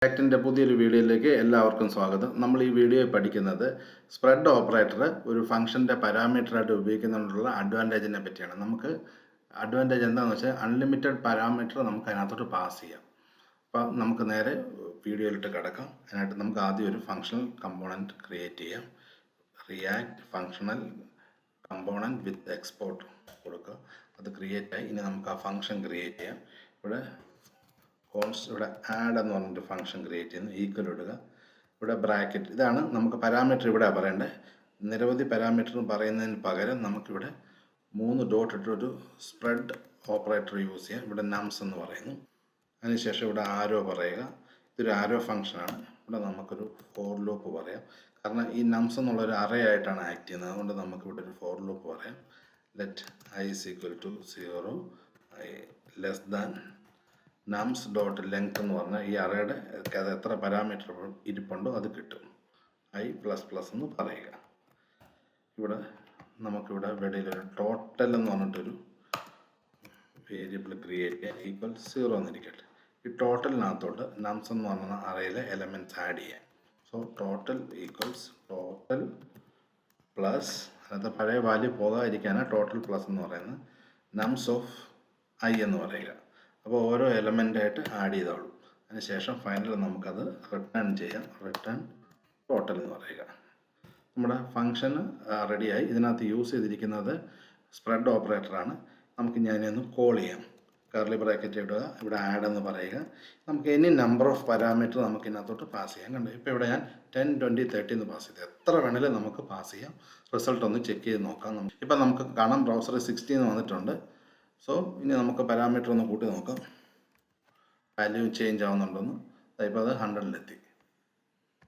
റിയാക്റ്റിൻ്റെ പുതിയൊരു വീഡിയോയിലേക്ക് എല്ലാവർക്കും സ്വാഗതം. നമ്മൾ ഈ വീഡിയോയിൽ പഠിക്കുന്നത് സ്പ്രെഡ് ഓപ്പറേറ്റർ ഒരു ഫംഗ്ഷൻ്റെ പാരാമീറ്ററായിട്ട് ഉപയോഗിക്കുന്നതിനുള്ള അഡ്വാൻറ്റേജിനെ പറ്റിയാണ്. നമുക്ക് അഡ്വാൻറ്റേജ് എന്താണെന്ന് വെച്ചാൽ അൺലിമിറ്റഡ് പാരാമീറ്റർ നമുക്ക് അതിനകത്തോട്ട് പാസ് ചെയ്യാം. അപ്പോൾ നമുക്ക് നേരെ വീഡിയോയിലിട്ട് കിടക്കാം. അതിനായിട്ട് നമുക്ക് ആദ്യം ഒരു ഫങ്ഷണൽ കമ്പോണൻറ്റ് ക്രിയേറ്റ് ചെയ്യാം. റിയാക്ട് ഫങ്ഷണൽ കമ്പോണൻറ്റ് വിത്ത് എക്സ്പോർട്ട് കൊടുക്കുക. അത് ക്രിയേറ്റ് ആയി. ഇനി നമുക്ക് ആ ഫങ്ഷൻ ക്രിയേറ്റ് ചെയ്യാം. ഇവിടെ ആഡ് എന്ന് പറഞ്ഞിട്ട് ഫംഗ്ഷൻ ക്രിയേറ്റ് ചെയ്യുന്നു. ഈക്വൽ ഇടുക. ഇവിടെ ബ്രാക്കറ്റ്. ഇതാണ് നമുക്ക് പാരാമീറ്റർ ഇവിടെ പറയേണ്ടത്. നിരവധി പാരാമീറ്റർ പറയുന്നതിന് പകരം നമുക്കിവിടെ 3 ഡോട്ട് ഇട്ടൊരു സ്പ്രെഡ് ഓപ്പറേറ്റർ യൂസ് ചെയ്യാം. ഇവിടെ നംസ് എന്ന് പറയുന്നു. അതിനുശേഷം ഇവിടെ ആരോ പറയുക. ഇതൊരു ആരോ ഫംഗ്ഷനാണ്. ഇവിടെ നമുക്കൊരു ഫോർ ലൂപ്പ് പറയാം. കാരണം ഈ നംസ് എന്നുള്ളൊരു അറേ ആയിട്ടാണ് ആക്ട് ചെയ്യുന്നത്. അതുകൊണ്ട് നമുക്കിവിടെ ഒരു ഫോർ ലൂപ്പ് പറയാം. Let I is equal to 0 I less than നംസ് dot length എന്ന് പറഞ്ഞാൽ ഈ അറയുടെ അത് എത്ര പാരാമീറ്റർ ഇരിപ്പുണ്ടോ അത് കിട്ടും. I++ എന്ന് പറയുക. ഇവിടെ നമുക്കിവിടെ വെളിയിലൊരു ടോട്ടൽ എന്ന് പറഞ്ഞിട്ടൊരു വേരിയബിൾ ക്രിയേറ്റ് ചെയ്യാൻ ഈക്വൽ 0 എന്നിരിക്കട്ടെ. ഈ ടോട്ടലിനകത്തോട്ട് നംസ് എന്ന് പറഞ്ഞ അറയിലെ എലമെൻറ്റ്സ് ആഡ് ചെയ്യാം. So total equals total plus, അതിനകത്ത് പഴയ വാല്യൂ പോകാതിരിക്കാനാണ് ടോട്ടൽ പ്ലസ് എന്ന് പറയുന്നത്. നംസ് ഓഫ് I എന്ന് പറയുക. അപ്പോൾ ഓരോ എലമെൻ്റായിട്ട് ആഡ് ചെയ്തോളൂ. അതിനുശേഷം ഫൈനൽ നമുക്കത് റിട്ടേൺ ചെയ്യാം. റിട്ടേൺ ടോട്ടൽ എന്ന് പറയുക. നമ്മുടെ ഫംഗ്ഷൻ റെഡിയായി. ഇതിനകത്ത് യൂസ് ചെയ്തിരിക്കുന്നത് സ്പ്രെഡ് ഓപ്പറേറ്ററാണ്. നമുക്ക് ഞാനൊന്ന് കോൾ ചെയ്യാം. കർലി ബ്രാക്കറ്റ് ഇടുക. ഇവിടെ ആഡ് എന്ന് പറയുക. നമുക്ക് എനി നമ്പർ ഓഫ് പാരാമീറ്റർ നമുക്ക് ഇതിനകത്തോട്ട് പാസ് ചെയ്യാം. കണ്ടു, ഇപ്പോൾ ഇവിടെ ഞാൻ 10, 20, 30 എന്ന് പാസ് ചെയ്തു. എത്ര വേണേലും നമുക്ക് പാസ് ചെയ്യാം. റിസൾട്ട് ഒന്ന് ചെക്ക് ചെയ്ത് നോക്കാം. ഇപ്പം നമുക്ക് കാണാം ബ്രൗസറിൽ 16 എന്ന് വന്നിട്ടുണ്ട്. സോ ഇനി നമുക്ക് പാരാമീറ്റർ ഒന്ന് കൂട്ടി നോക്കാം. വാല്യൂ ചേഞ്ച് ആവുന്നുണ്ടെന്ന്. ഇപ്പോൾ അത് 100-ലെത്തി.